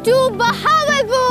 to Bahawalpur.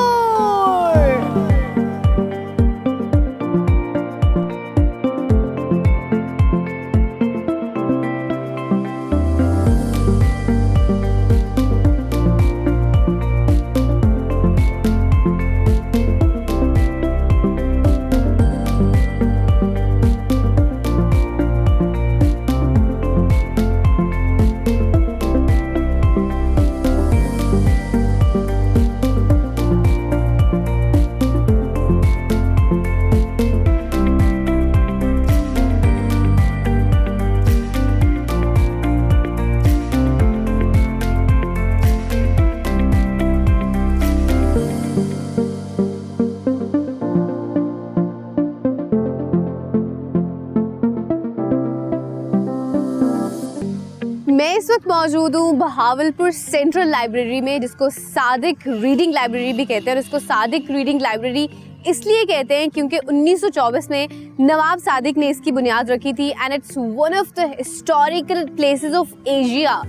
मैं इस वक्त मौजूद हूँ बहावलपुर सेंट्रल लाइब्रेरी में, जिसको सादिक रीडिंग लाइब्रेरी भी कहते हैं। और इसको सादिक रीडिंग लाइब्रेरी इसलिए कहते हैं क्योंकि 1924 में नवाब सादिक ने इसकी बुनियाद रखी थी। And it's one of the historical places of Asia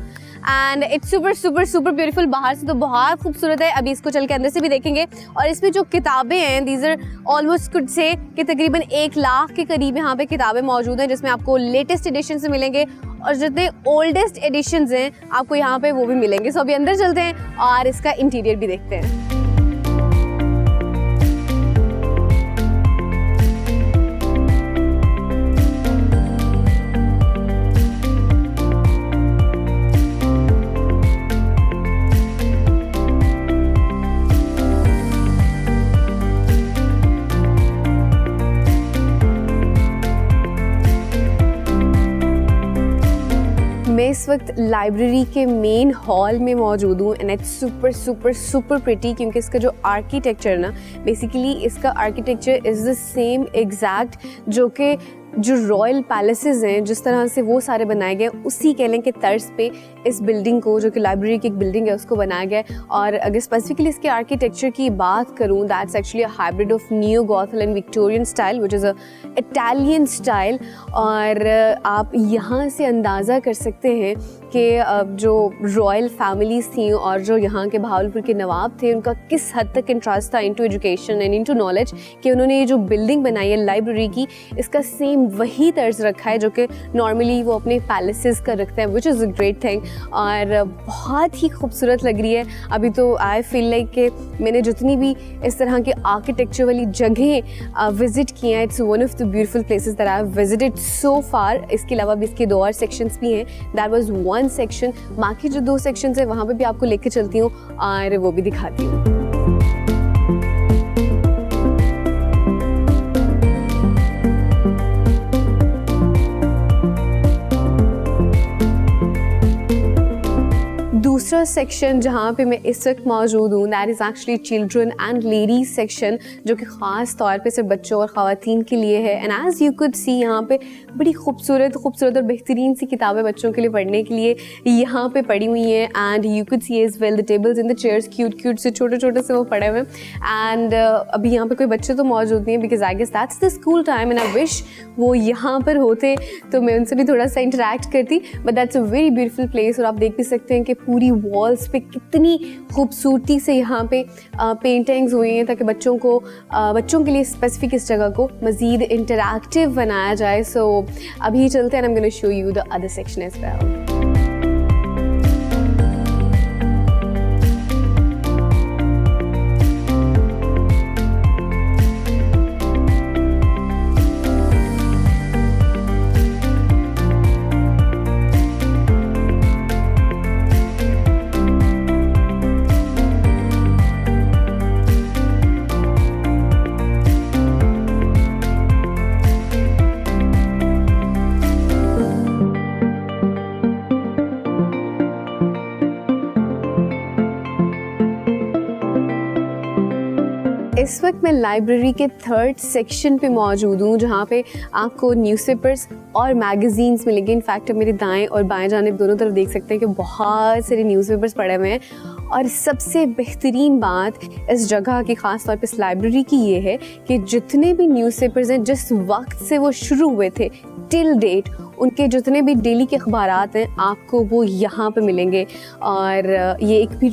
and it's super super super beautiful. बाहर से तो बहुत खूबसूरत है, अभी इसको चल के अंदर से भी देखेंगे। और इसमें जो किताबें हैं, these are almost could say कि तकरीबन 1 लाख के करीब यहाँ पे किताबें मौजूद हैं, जिसमें आपको लेटेस्ट एडिशन से मिलेंगे और जितने ओल्डेस्ट एडिशंस हैं आपको यहाँ पे वो भी मिलेंगे। सो अभी अंदर चलते हैं और इसका इंटीरियर भी देखते हैं। मैं इस वक्त लाइब्रेरी के मेन हॉल में मौजूद हूँ and it's super super super pretty, क्योंकि इसका जो आर्किटेक्चर ना, बेसिकली इसका architecture is the same exact जो कि जो रॉयल पैलेसेस हैं जिस तरह से वो सारे बनाए गए, उसी कह लें कि तर्ज पे इस बिल्डिंग को, जो कि लाइब्रेरी की एक बिल्डिंग है, उसको बनाया गया है। और अगर स्पेसिफिकली इसके आर्किटेक्चर की बात करूँ, that's actually a hybrid of neo Gothic and Victorian style which is a Italian style. और आप यहाँ से अंदाज़ा कर सकते हैं कि जो रॉयल फैमिलीज़ थी और जो यहाँ के बहावलपुर के नवाब थे, उनका किस हद तक इंटरेस्ट था into education and into knowledge, कि उन्होंने ये जो बिल्डिंग बनाई है लाइब्रेरी की, इसका सेम वही तर्ज रखा है जो कि नॉर्मली वो अपने पैलेसेस का रखते हैं, which is a great thing. और बहुत ही खूबसूरत लग रही है। अभी तो आई फील लाइक कि मैंने जितनी भी इस तरह के आर्किटेक्चर वाली जगहें विज़िट की हैं, it's one of the beautiful places that I have visited so far. इसके अलावा भी इसके 2 और सेक्शंस भी हैं। That was 1 section. बाकी जो 2 सेक्शंस हैं वहाँ पे भी आपको लेके चलती हूँ और वो भी दिखाती हूँ। दूसरा सेक्शन जहाँ पे मैं इस वक्त मौजूद हूँ, that is actually children and ladies section, जो कि ख़ास तौर पे सिर्फ बच्चों और ख़वातीन के लिए है। एंड एज़ यू कुड सी, यहाँ पे बड़ी खूबसूरत और बेहतरीन सी किताबें बच्चों के लिए पढ़ने के लिए यहाँ पे पड़ी हुई हैं। And you could see as well the tables and the chairs, cute से छोटे से वो पड़े हुए हैं। एंड अभी यहाँ पे कोई बच्चे तो मौजूद नहीं है, because I guess that's the school time and I wish वो यहाँ पर होते तो मैं उनसे भी थोड़ा सा इंटरेक्ट करती। But that's a very beautiful place. और आप देख भी सकते हैं कि पूरी वॉल्स पे कितनी खूबसूरती से यहाँ पे पेंटिंग्स हुई हैं, ताकि बच्चों के लिए स्पेसिफिक इस जगह को मज़ीद इंटरैक्टिव बनाया जाए। सो अभी चलते हैं, I am gonna show you the other section as well. इस वक्त मैं लाइब्रेरी के 3rd सेक्शन पे मौजूद हूँ, जहाँ पे आपको न्यूज़पेपर्स और मैगज़ीन्स मिलेंगे। इनफैक्ट मेरे दाएं और बाएं जानिब दोनों तरफ देख सकते हैं कि बहुत सारे न्यूज़पेपर्स पड़े हुए हैं। और सबसे बेहतरीन बात इस जगह की, ख़ास तौर पे इस लाइब्रेरी की, ये है कि जितने भी न्यूज़पेपर्स हैं जिस वक्त से वो शुरू हुए थे टिल डेट, उनके जितने भी डेली के अखबारात हैं आपको वो यहाँ पे मिलेंगे। और ये एक भी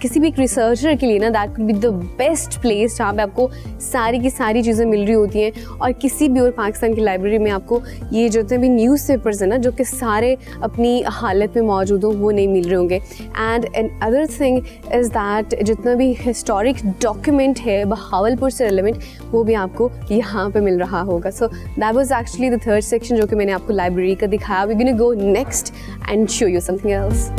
किसी भी रिसर्चर के लिए ना that could be the best place जहाँ पे आपको सारी की सारी चीज़ें मिल रही होती हैं। और किसी भी और पाकिस्तान की लाइब्रेरी में आपको ये जितने भी न्यूज़पेपर्स हैं ना जो कि सारे अपनी हालत में मौजूद हो वो नहीं मिल रहे होंगे। And another thing is that जितना भी हिस्टोरिक डॉक्यूमेंट है बहावलपुर से रिलेवेंट वो भी आपको यहाँ पे मिल रहा होगा। So that was actually the third section जो कि मैंने आपको लाइब्रेरी का दिखाया। We gonna go next and show you something else.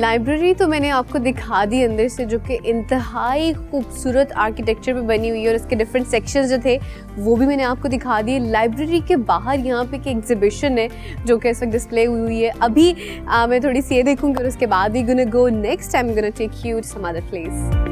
Library तो मैंने आपको दिखा दी अंदर से, जो कि इंतहाई खूबसूरत आर्किटेक्चर में बनी हुई है और इसके डिफरेंट सेक्शंस जो थे वो भी मैंने आपको दिखा दिए। लाइब्रेरी के बाहर यहाँ पे एक एग्जीबिशन है जो कि इस वक्त डिस्प्ले हुई है। अभी मैं थोड़ी सी ये देखूँगी और उसके बाद we gonna go next time gonna take you to some other place.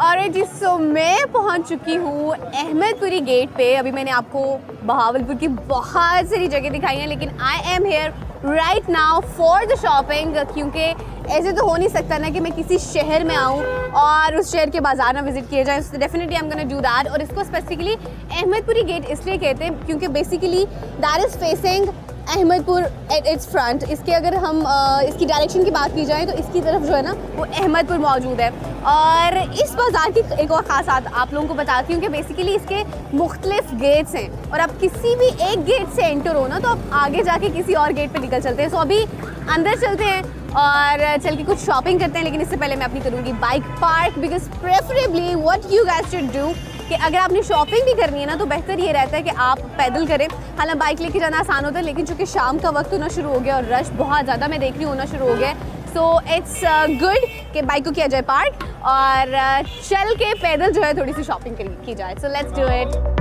अरे जी, सो मैं पहुंच चुकी हूँ अहमदपुरी गेट पे। अभी मैंने आपको बहावलपुर की बहुत सारी जगह दिखाई हैं, लेकिन I am here right now for the shopping, क्योंकि ऐसे तो हो नहीं सकता ना कि मैं किसी शहर में आऊँ और उस शहर के बाज़ार में विज़िट किए जाए। So definitely I am gonna do that. और इसको स्पेसिफिकली अहमदपुरी गेट इसलिए कहते हैं क्योंकि basically that is facing Ahmadpur at its front. इसके अगर हम इसकी डायरेक्शन की बात की जाए तो इसकी तरफ जो है ना वो अहमदपुर मौजूद है। और इस बाज़ार की एक और ख़ास बात आप लोगों को बताती हूँ कि बेसिकली इसके मुख्तलिफ गेट्स हैं और आप किसी भी एक गेट से एंटर हो ना तो आप आगे जाके किसी और गेट पे निकल चलते हैं। सो अभी अंदर चलते हैं और चल के कुछ शॉपिंग करते हैं, लेकिन इससे पहले मैं अपनी करूँगी bike park, because preferably what you guys should do कि अगर आपने शॉपिंग भी करनी है ना तो बेहतर ये रहता है कि आप पैदल करें। हालांकि बाइक लेके जाना आसान होता है, लेकिन चूँकि शाम का वक्त होना शुरू हो गया और रश बहुत ज़्यादा मैं देख रही होना शुरू हो गया, सो इट्स गुड कि बाइक को किया जाए पार्क और चल के पैदल जो है थोड़ी सी शॉपिंग की जाए। So let's do it.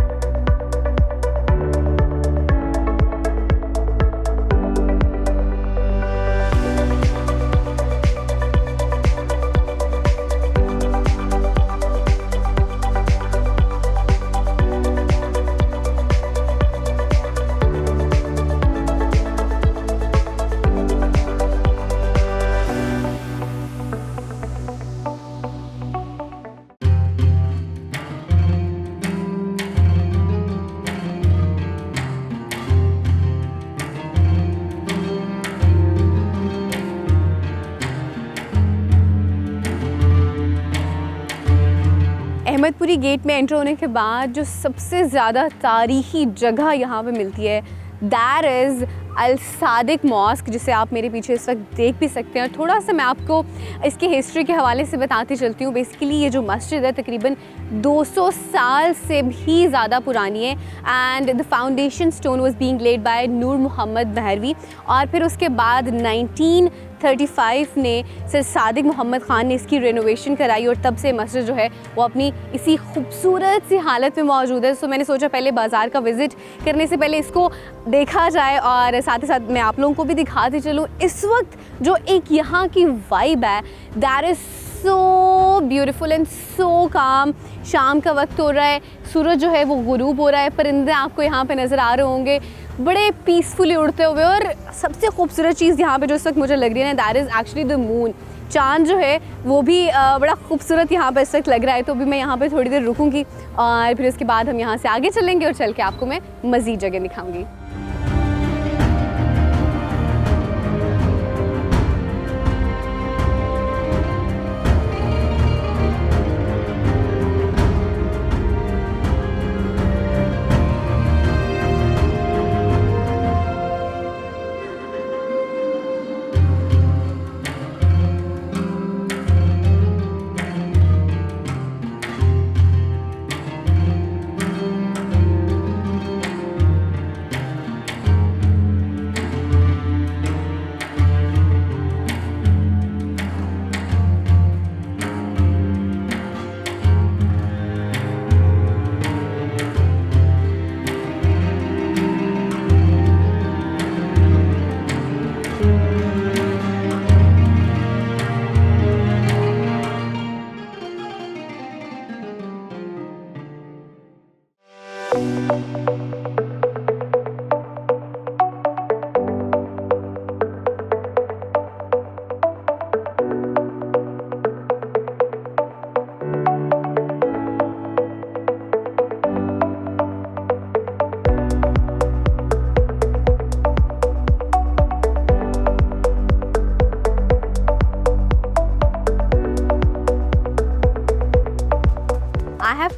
Ahmadpuri gate में एंटर होने के बाद जो सबसे ज़्यादा तारीख़ी जगह यहाँ पे मिलती है that is Al Sadiq mosque, जिसे आप मेरे पीछे इस वक्त देख भी सकते हैं। और थोड़ा सा मैं आपको इसकी हिस्ट्री के हवाले से बताती चलती हूँ। बेसिकली ये जो मस्जिद है तकरीबन 200 साल से भी ज़्यादा पुरानी है and the foundation stone was being laid by Noor Mohammad Bahrvi. और फिर उसके बाद 19 1935 ने सर सादिक मोहम्मद ख़ान ने इसकी रेनोवेशन कराई और तब से मस्जिद जो है वो अपनी इसी खूबसूरत सी हालत में मौजूद है। सो मैंने सोचा पहले बाज़ार का विज़िट करने से पहले इसको देखा जाए और साथ ही साथ मैं आप लोगों को भी दिखाती चलूँ। इस वक्त जो एक यहाँ की वाइब है that is so beautiful and so काम। शाम का वक्त हो रहा है, सूरज जो है वो गुरूब हो रहा है, परिंदे आपको यहाँ पे नज़र आ रहे होंगे बड़े पीसफुली उड़ते हुए। और सबसे खूबसूरत चीज़ यहाँ पे जो इस वक्त मुझे लग रही है ना that is actually the moon. चाँद जो है वो भी बड़ा खूबसूरत यहाँ पे इस वक्त लग रहा है। तो अभी मैं यहाँ पे थोड़ी देर रुकूँगी और फिर उसके बाद हम यहाँ से आगे चलेंगे और चल के आपको मैं मज़ीद जगह दिखाऊँगी।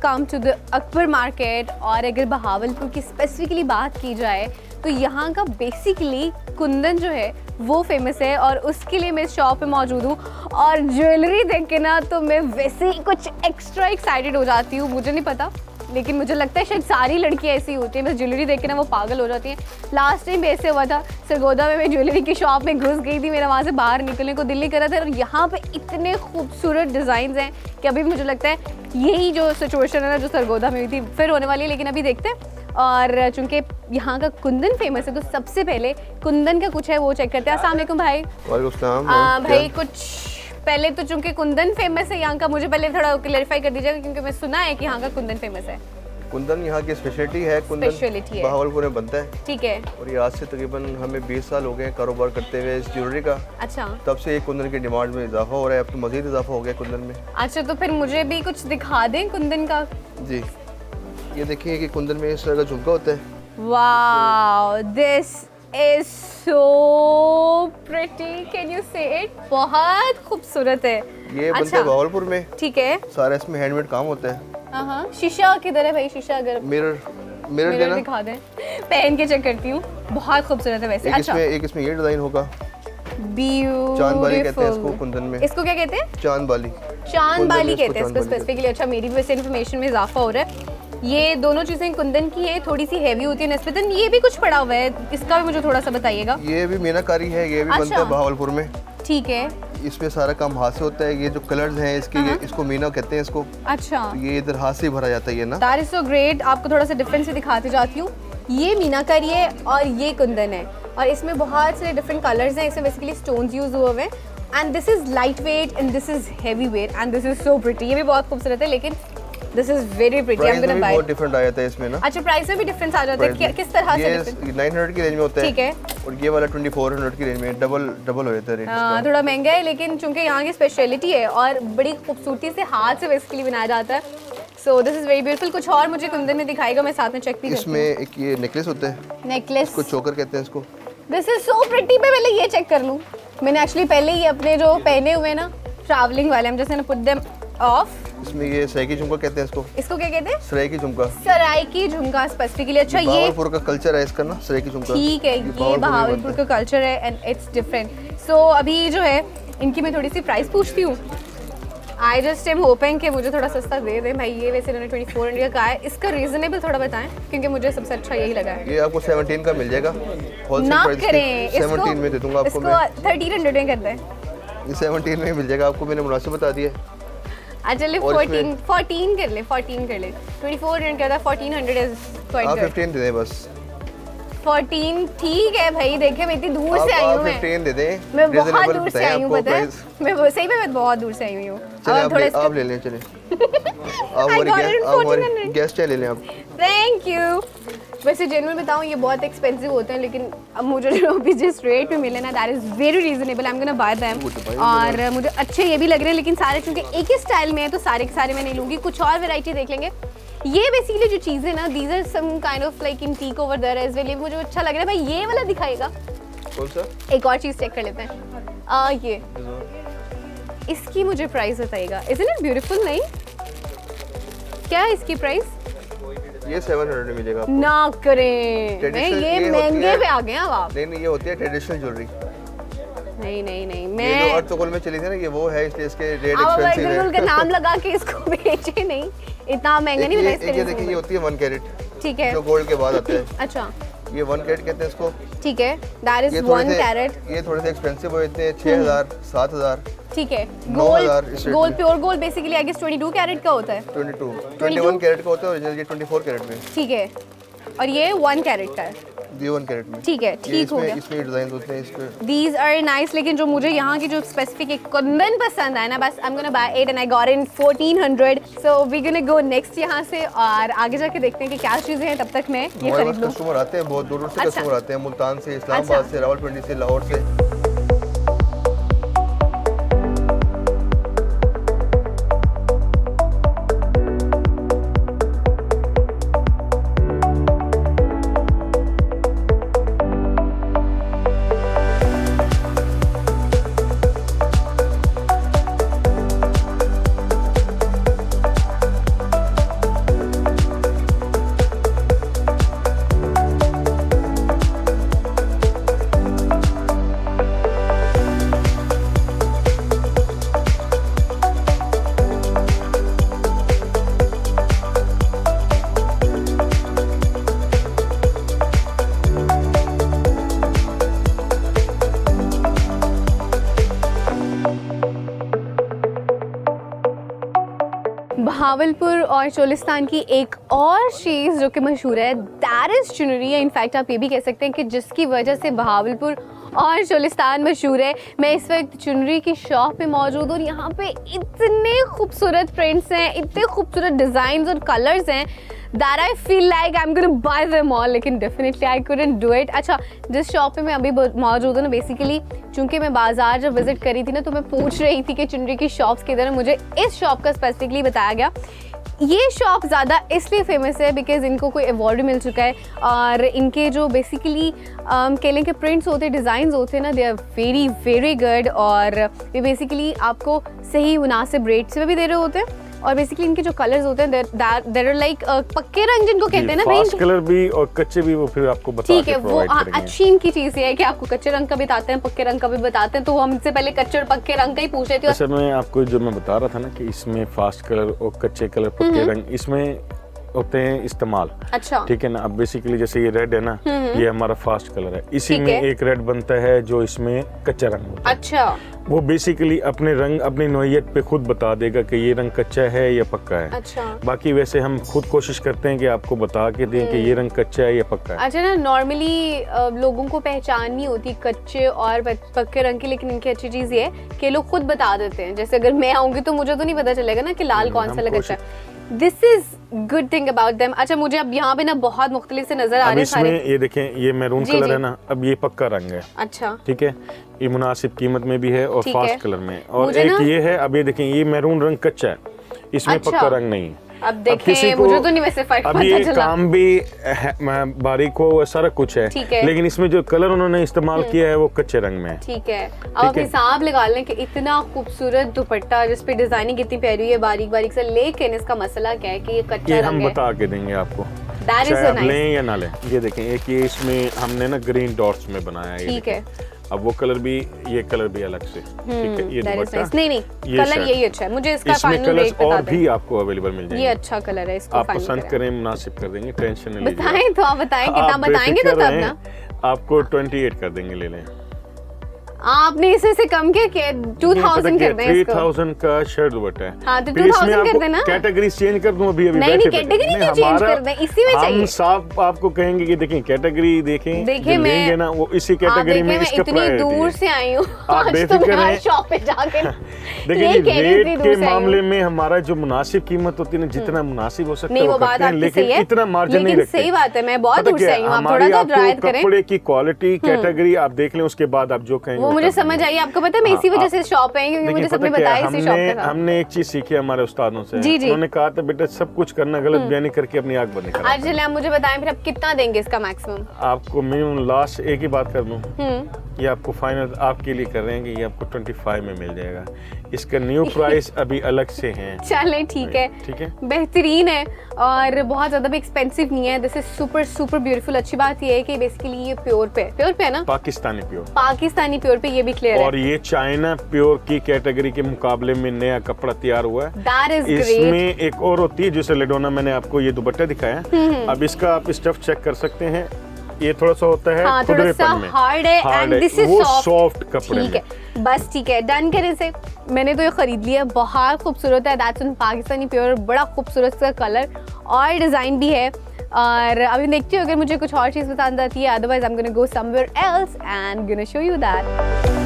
Come to the Akbar market. और अगर बहावलपुर की स्पेसिफिकली बात की जाए तो यहाँ का बेसिकली कुंदन जो है वो फेमस है और उसके लिए मैं इस शॉप पे मौजूद हूँ। और ज्वेलरी देख के ना तो मैं वैसे ही कुछ एक्स्ट्रा एक्साइटेड हो जाती हूँ। मुझे नहीं पता लेकिन मुझे लगता है शायद सारी लड़कियाँ ऐसी होती हैं, बस ज्वेलरी देख के ना वो पागल हो जाती हैं। लास्ट टाइम भी ऐसे हुआ था, सरगोदा में मैं ज्वेलरी की शॉप में घुस गई थी, मेरा वहाँ से बाहर निकलने को दिल नहीं कर रहा था। और यहाँ पे इतने खूबसूरत डिज़ाइंस हैं कि अभी मुझे लगता है यही जो सिचुएशन है ना जो सरगोदा में हुई थी फिर होने वाली है। लेकिन अभी देखते हैं। और चूँकि यहाँ का कुंदन फेमस है तो सबसे पहले कुंदन का कुछ है वो चेक करते हैं। अस्सलाम वालेकुम भाई। भाई कुछ पहले तो चूँकि कुंदन फेमस है यहाँ का, मुझे पहले थोड़ा क्लैरिफाई कर दीजिएगा क्योंकि मैं सुना है कि यहाँ का कुंदन फेमस है। कुंदन यहाँ की स्पेशलिटी है। कुंदन बहावलपुर में बनता है। ठीक है। और ये आज से तकरीबन हमें 20 साल हो गए कारोबार करते हुए इस ज्वेलरी का। अच्छा। तब से ये कुंदन की डिमांड में इजाफा हो रहा है, अब तो मजीद इजाफा हो गया कुंदन में। अच्छा तो फिर मुझे भी कुछ दिखा दें कुंदन का। जी ये देखिए कि कुंदन में इस तरह का झुमका होता है। Wow this is so pretty, can you से इट। बहुत खूबसूरत है। ये बनता है बहावलपुर में। ठीक है। सारा इसमें हैंडमेड काम होता है। हाँ शीशा किधर है भाई? शीशा अगर मिरर देना दिखा दें, पहन के चेक करती हूँ। बहुत खूबसूरत है वैसे। अच्छा एक इसमें ये डिजाइन होगा। चांद बाली कहते हैं इसको कुंदन में। इसको क्या कहते हैं? चांद बाली कहते हैं इसको स्पेसिफिकली। अच्छा मेरी वैसे इन्फॉर्मेशन में इजाफा हो रहा है। ये दोनों चीज़ें कुंदन की है, थोड़ी सी हैवी होती है निस्बतन। ये भी कुछ पड़ा हुआ है, इसका भी मुझे थोड़ा सा बताइएगा। ये भी मीनाकारी है, ये भी बनता है बहावलपुर में। ठीक है। इसमें सारा काम हाथ से होता है। ये जो कलर्स हैं इसके इसको मीना कहते हैं इसको। अच्छा तो ये इधर हाथ से भरा जाता है ये ना। That is so great. आपको थोड़ा सा डिफरेंस से दिखाती जाती हूँ। ये मीनाकारी है और ये कुंदन है और इसमें बहुत सारे डिफरेंट कलर्स हैं। इसमें बेसिकली स्टोन्स यूज हुए हैं and this is light weight and this is heavy weight and this is so pretty. ये भी बहुत खूबसूरत है लेकिन this is very pretty. I am gonna buy. बहुत डिफरेंट आ जाता है इसमें ना। अच्छा प्राइस में भी डिफरेंस आ जाता है? किस तरह से? ये 900 की रेंज में होता है। ठीक है। और ये वाला 2400 की रेंज में डबल हो जाता है रेट। थोड़ा महंगा है लेकिन चूंकि यहाँ की स्पेशलिटी है और बड़ी खूबसूरती से हाथ से बेसिकली बनाया जाता है। So this is very beautiful. कुछ और मुझे कुंदन में दिखाएगा, मैं साथ में चेक भी करती हूँ। इसमें एक ये नेकलेस होता है। नेकलेस इसको चोकर कहते हैं इसको। This is so pretty. मैं पहले ये चेक कर लूँ। मैंने एक्चुअली पहले ही अपने जो पहने हुए ना ट्रैवलिंग वाले हम जैसे पुट देम ऑफ। इसमें ये सरायकी झुमका कहते हैं इसको। इसको क्या कहते हैं? सरायकी झुमका। सरायकी झुमका स्पेसिफिकली। अच्छा ये बहावलपुर का कल्चर है इसका ना, सरायकी झुमका। ठीक है, ये बहावलपुर का कल्चर है एंड इट्स डिफरेंट। सो अभी जो है इनकी मैं थोड़ी सी प्राइस पूछती हूँ। आई जस्ट एम होपिंग कि मुझे थोड़ा सस्ता दे दे भाई। ये वैसे इन्होंने 2400 का कहा है, इसका रीजनेबल थोड़ा बताएं क्योंकि मुझे सबसे अच्छा यही लगा है। ये आपको 17 का मिल जाएगा, होलसेल ना प्राइस करें 17 में दे दूंगा आपको मैं। 1300 में कर दें। ये 17 में मिल जाएगा आपको, मैंने मुनासिब बता दिया। अच्छा ले 14 कर ले, 14 कर ले। 2400 का था, 1400 इज क्वाइट आप गुड। 15 दे दें बस। 14 ठीक है भाई, देखे मैं इतनी दूर से आई हूँ। मैं 15 दे दें, मैं बहुत reasonable दूर से बताएं आई हूँ, आपको पता है price। मैं सही में मैं बहुत दूर से आई हुई हूँ। चलिए अब थोड़ा आप ले लें, चलिए आप I got it in हमारी 1400। गेस्ट ले लें आप। Thank you. वैसे जेन्युइन बताऊँ ये बहुत एक्सपेंसिव होते हैं, लेकिन अब मुझे जो अभी जिस रेट में मिले ना that is very reasonable. I am gonna buy them. और मुझे अच्छे ये भी लग रहे हैं, लेकिन सारे चूंकि एक ही स्टाइल में है तो सारे के सारे मैं नहीं लूँगी, कुछ और वैरायटी देख लेंगे। ये बेसिकली जो चीज़ें ना these are some kind of like antique over there as well. मुझे अच्छा लग रहा है भाई, ये वाला दिखाएगा। कौन सा? एक और चीज़ चेक कर लेते हैं। ये इसकी मुझे प्राइस बताइएगा। Isn't it beautiful? नहीं क्या है इसकी प्राइस? ये 700 में मिलेगा आपको। ना करें, नहीं ये महंगे पे आ गए अब आप। नहीं ये होती है ट्रेडिशनल ज्वेलरी। नहीं ये मैं जो अर्तुगरुल में चली थी ना, ये वो है, इसलिए इसके रेट अब एक्सपेंसिव है। अर्तुगरुल का नाम लगा के इसको बेचे नहीं, इतना महंगा नहीं मिला ये देखिए, ये इसके। होती है 1 कैरेट, ठीक है, जो गोल्ड के बाद आता है। अच्छा ये 1 कैरेट कहते हैं इसको। ठीक है, दैट इज ये थोड़े 1 से कैरेट। ये थोड़े से एक्सपेंसिव होते हैं, 6000 7000। ठीक है, 9000 गोल्ड इस रेट गोल्ड में। Pure gold basically I guess 22 carat का होता है। 21 कैरेट का होता है ओरिजिनल, ये 24 कैरेट में। ठीक है, और ये 1 कैरेट का है। ये 1 कैरेट में। ठीक है, ये ठीक हो गया। इसमें डिजाइन होते हैं इस पे। These are nice, लेकिन जो मुझे यहाँ की जो स्पेसिफिक एक कुंदन पसंद आया ना, बस I'm gonna buy it and I got it in 1400. So we're gonna go next यहाँ से और आगे जाके देखते हैं कि क्या चीज़ें हैं। तब तक मैं ये हमारे खरीद पास लूँ। कस्टमर आते हैं, बहुत दूर दूर से अच्छा। कस्टमर आते हैं, मुल्तान से, इस्लामाबाद अच्छा। से, रावलपिंडी से, लाहौर से। भावलपुर और चोलिस्तान की एक और चीज़ जो कि मशहूर है दैट इज़ चुनरी है। इनफैक्ट आप ये भी कह सकते हैं कि जिसकी वजह से भावलपुर और चोलिस्तान मशहूर है। मैं इस वक्त चुनरी की शॉप पे मौजूद हूँ और यहाँ पे इतने खूबसूरत प्रिंट्स हैं, इतने खूबसूरत डिज़ाइंस और कलर्स हैं that I feel like I'm gonna buy them all, लेकिन definitely I couldn't do it। अच्छा, जिस शॉप पे मैं अभी मौजूद हूँ ना, बेसिकली चूँकि मैं बाज़ार जब विज़िट करी थी ना, तो मैं पूछ रही थी कि चुनरी की शॉप्स किधर हैं। मुझे इस शॉप का स्पेसिफिकली बताया गया। ये शॉप ज़्यादा इसलिए फेमस है बिकॉज़ इनको कोई अवार्ड मिल चुका है और इनके जो बेसिकली कह लें कि प्रिंट्स होते हैं, डिज़ाइंस होते हैं ना, they are very very good और ये बेसिकली आपको सही मुनासिब रेट्स में भी दे रहे होते हैं। और बेसिकली इनके जो कलर्स होते हैं देयर आर लाइक पक्के रंग जिनको कहते हैं ना भाई, फास्ट कलर भी और कच्चे भी वो फिर आपको बता ठीक के है। वो प्रोवाइड करेंगे। अच्छी इनकी चीज़ ये है कि आपको कच्चे रंग का भी बताते हैं, पक्के रंग का भी बताते हैं। तो हम इससे पहले कच्चे और पक्के रंग का ही पूछ रहे थे। असल में आपको जो मैं बता रहा था ना कि इसमें फास्ट कलर और कच्चे कलर पक्के रंग इसमें होते हैं इस्तेमाल। अच्छा, ठीक है ना। अब बेसिकली जैसे ये रेड है ना, ये हमारा फास्ट कलर है। इसी ठीक में है। एक रेड बनता है जो इसमें कच्चा रंग होता है। अच्छा, वो बेसिकली अपने रंग अपनी नौइयत पे खुद बता देगा कि ये रंग कच्चा है या पक्का है। अच्छा, बाकी वैसे हम खुद कोशिश करते हैं कि आपको बता के दें कि ये रंग कच्चा है या पक्का है। अच्छा ना, नॉर्मली लोगों को पहचान नहीं होती कच्चे और पक्के रंग की, लेकिन इनकी अच्छी चीज़ ये है कि लोग खुद बता देते हैं। जैसे अगर मैं आऊँगी तो मुझे तो नहीं पता चलेगा ना कि लाल कौन सा लगा कच्चा है। This is good thing about them. अच्छा, मुझे अब यहाँ पे ना बहुत मुख्तलिफ से नजर आ रहे हैं सारे। इसमें ये देखें, ये मैरून जी, कलर जी। है ना, अब ये पक्का रंग है। अच्छा, ठीक है, ये मुनासिब कीमत में भी है और ठीक है। फास्ट कलर में। और मुझे एक ना- ये है, अब ये देखें, ये मैरून रंग कच्चा है, इसमें अच्छा। पक्का रंग नहीं है। अब किसी देखें, को- मुझे तो नहीं वैसे फर्क अब पता ये चला। काम भी बारीक हो, सारा कुछ है, ठीक है। लेकिन इसमें जो कलर उन्होंने इस्तेमाल किया है वो कच्चे रंग में है। ठीक है, अब आप है। हिसाब लगा लें कि इतना खूबसूरत दुपट्टा जिस पे डिजाइनिंग कितनी प्यारी है, बारीक बारीक से, लेकिन इसका मसला क्या है कि ये कच्चा ये रंग हम है। बता के देंगे आपको, That is चाहे so आप nice। लें या ना लें। ये देखें, एक ये इसमें हमने ना ग्रीन डॉट्स में बनाया है। ये ठीक है, देखें। अब वो कलर भी, ये कलर भी अलग से, ठीक है। ये That is दुपट्टा, nice. नहीं ये कलर shirt। यही अच्छा है, मुझे इसका इसमें फाइनल कलर्स रेट बता और दें। भी आपको अवेलेबल मिल जाएंगे। ये अच्छा कलर है, इसको आप फाइनल पसंद करें, मुनासिब कर देंगे, टेंशन नहीं लीजिए। बताएं तो आप बताएं, कितना आप बताएंगे तो बेफिक्र तब रहें, ना। आपको 28 कर देंगे, ले लें। आपने इसे से कम के 2000 कर दें इसको। 3000 का शर्ट दुपट्टा है। हाँ, तो फिर इसमें 2000 कर आपको देना। कैटेगरी चेंज कर दूं अभी नहीं, बैठे बैठे। कैटेगरी नहीं, नहीं चेंज हमारा- कर दें, इसी में चाहिए। हम साफ आपको कहेंगे कि देखें कैटेगरी देखें, देखिए जो मैं लेंगे ना वो इसी कैटेगरी में इसका इतनी प्रायोरिटी दूर है। से आई हूँ आप आज तो बेफिक्र मैं रहें। शॉप पे जाके देखिए लेके आई, रेट इतनी दूर के से आई हूँ। मामले में हमारा जो मुनासिब कीमत होती है ना, जितना मुनासिब हो सकता है नहीं, वो वो बात करते हैं, आपकी लेकिन सही है, इतना मार्जिन नहीं लेकिन रखते। सही बात है, मैं बहुत पता दूर से क्या आई हूँ, आप हमारी थोड़ा सा आपको रियायत करें। कपड़े की क्वालिटी कैटेगरी आप देख लें, उसके बाद आप जो कहेंगे वो मुझे कर समझ देंगे। आई, आपको पता है मैं इसी वजह से शॉप पे आई, क्योंकि मुझे देखिए, सबने पता क्या बताया है, इसी शॉप पे था। हमने एक चीज सीखी हमारे उस्तादों से। जी, जी। उन्होंने कहा था बेटा सब कुछ करना, गलत बयानी करके अपनी आंख बंद नहीं करना। आज चलिए आप मुझे बताएं फिर आप कितना देंगे इसका मैक्सिमम। आपको मिनिमम लास्ट एक ही बात कर दूं, हम्म, ये आपको फाइनल आपके लिए कर रहे हैं कि ये आपको 25 में मिल जाएगा। इसका न्यू प्राइस अभी अलग से है। चलें ठीक है, ठीक है। बेहतरीन है और बहुत ज़्यादा भी एक्सपेंसिव नहीं है। This is super super beautiful. अच्छी बात ये है कि बेसिकली ये प्योर पे है ना, पाकिस्तानी प्योर, पाकिस्तानी प्योर पे, ये भी क्लियर है। और ये चाइना प्योर की कैटेगरी के मुकाबले में नया कपड़ा तैयार हुआ है। That is इसमें great. एक और होती है जैसे लेडोना, मैंने आपको ये दुपट्टा दिखाया। अब इसका आप स्टफ चेक कर सकते हैं, ये थोड़ा सा होता है हाँ, थोड़ा सा खुदरेपन में, हार्ड है एंड दिस इज वो सॉफ्ट। सॉफ्ट कपड़े ठीक में। है, बस ठीक है, डन करें से। मैंने तो ये खरीद लिया, बहुत खूबसूरत है। दैट्स इन पाकिस्तानी प्योर, बड़ा खूबसूरत सा कलर और डिजाइन भी है। और अभी देखती हूँ अगर मुझे कुछ और चीज़ पसंद आती है, otherwise I am gonna go somewhere else and gonna show you that.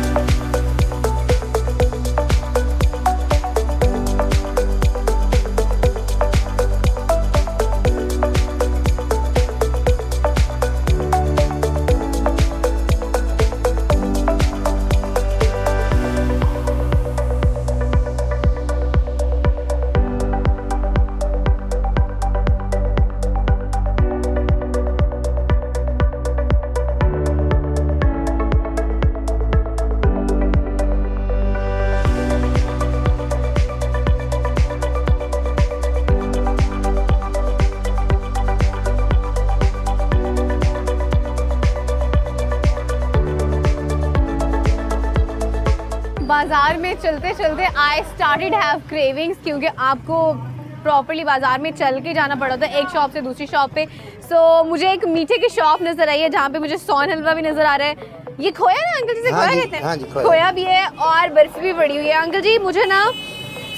बाजार में चलते चलते आई स्टार्टेड हैव क्रेविंग्स, क्योंकि आपको प्रॉपर्ली बाजार में चल के जाना पड़ा था एक शॉप से दूसरी शॉप पे। सो मुझे एक मीठे की शॉप नजर आई है जहाँ पे मुझे सोन हलवा भी नजर आ रहा है। ये खोया ना अंकल, जिसे खोया कहते हैं? हाँ जी, खोया। खोया भी है और बर्फी भी पड़ी हुई है। अंकल जी मुझे ना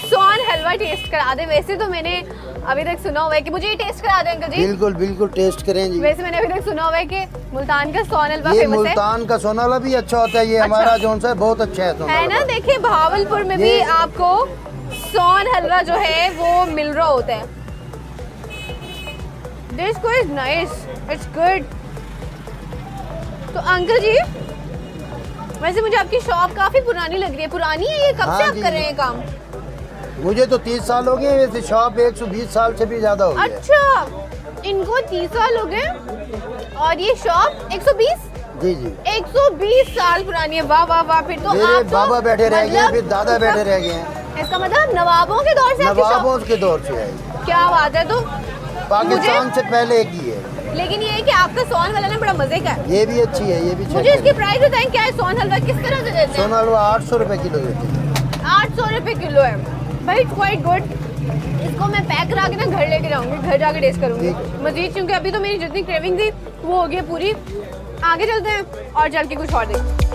सोन हलवा टेस्ट करा दे। वैसे तो मैंने अभी तक सुना हुआ है कि मुझे ये टेस्ट करा दे अंकल जी। बिल्कुल बिल्कुल टेस्ट करें जी। वैसे मैंने अभी तक सुना हुआ है कि मुल्तान का सोन हलवा ये फेमस है। मुल्तान का सोनाला भी अच्छा होता है, ये हमारा जौन सा है बहुत अच्छा है है सोनाला। ना, देखिए भावलपुर में भी ये- आपको सोन हलवा जो है वो मिल रहा होता है। This is nice, it's good. तो अंकल जी वैसे मुझे आपकी शॉप काफी पुरानी लग रही है। पुरानी है ये, कब से हाँ आप जी। कर रहे हैं काम? मुझे तो 30 साल हो गए, वैसे शॉप 120 साल से भी ज्यादा हो गया। अच्छा, इनको 30 साल हो गए और ये शॉप 120 जी जी। 120 साल पुरानी है। वाह वाह वाह, फिर तो मेरे आप तो बाबा बैठे रह गए, मतलब फिर दादा बैठे रह गए हैं। इसका मतलब नवाबों के दौर से आपकी शॉप। नवाबों के दौर से है, क्या बात है। तो पाकिस्तान से पहले की है। लेकिन ये है कि आपका सोन हलवा ना बड़ा मजे का है। ये भी अच्छी है, ये भी मुझे check इसकी करें। प्राइस बताएं, क्या है सोन हलवा, किस तरह से देते हैं? सोना हलवा 800 रुपए किलो देते हैं। 800 रुपए किलो है भाई, क्वाइट गुड। इसको मैं पैक करा के ना घर लेके जाऊंगी, घर जाके टेस्ट करूंगी मजीद, क्योंकि अभी तो मेरी जितनी क्रेविंग थी वो हो गई पूरी। आगे चलते हैं और चल के कुछ और देखते हैं।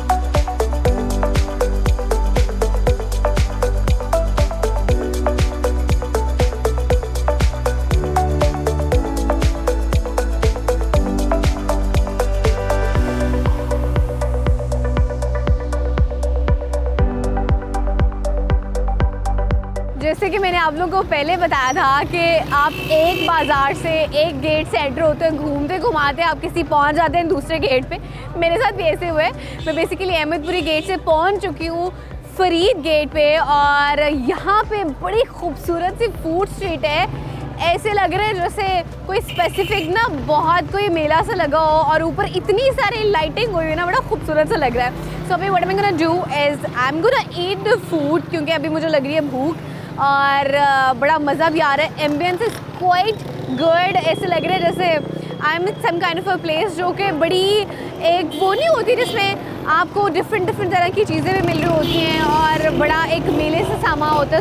जैसे कि मैंने आप लोगों को पहले बताया था कि आप एक बाज़ार से एक गेट से एंटर होते हैं, घूमते घुमाते आप किसी पहुंच जाते हैं दूसरे गेट पे। मेरे साथ भी ऐसे हुए। मैं बेसिकली अहमदपुरी गेट से पहुंच चुकी हूँ फरीद गेट पे, और यहाँ पे बड़ी खूबसूरत सी फूड स्ट्रीट है। ऐसे लग रहा है जैसे कोई स्पेसिफिक ना बहुत कोई मेला सा लगा हो, और ऊपर इतनी सारी लाइटिंग हुई है ना, बड़ा खूबसूरत सा लग रहा है। सो अभी what I am gonna do is I am gonna eat the food, क्योंकि अभी मुझे लग रही है भूख और बड़ा मज़ा भी आ रहा है। Ambience is quite good. ऐसे लग रहा है जैसे I am some kind of a place जो कि बड़ी एक वो नहीं होती जिसमें आपको डिफरेंट तरह की चीज़ें भी मिल रही होती हैं और बड़ा एक मेले से सामा होता है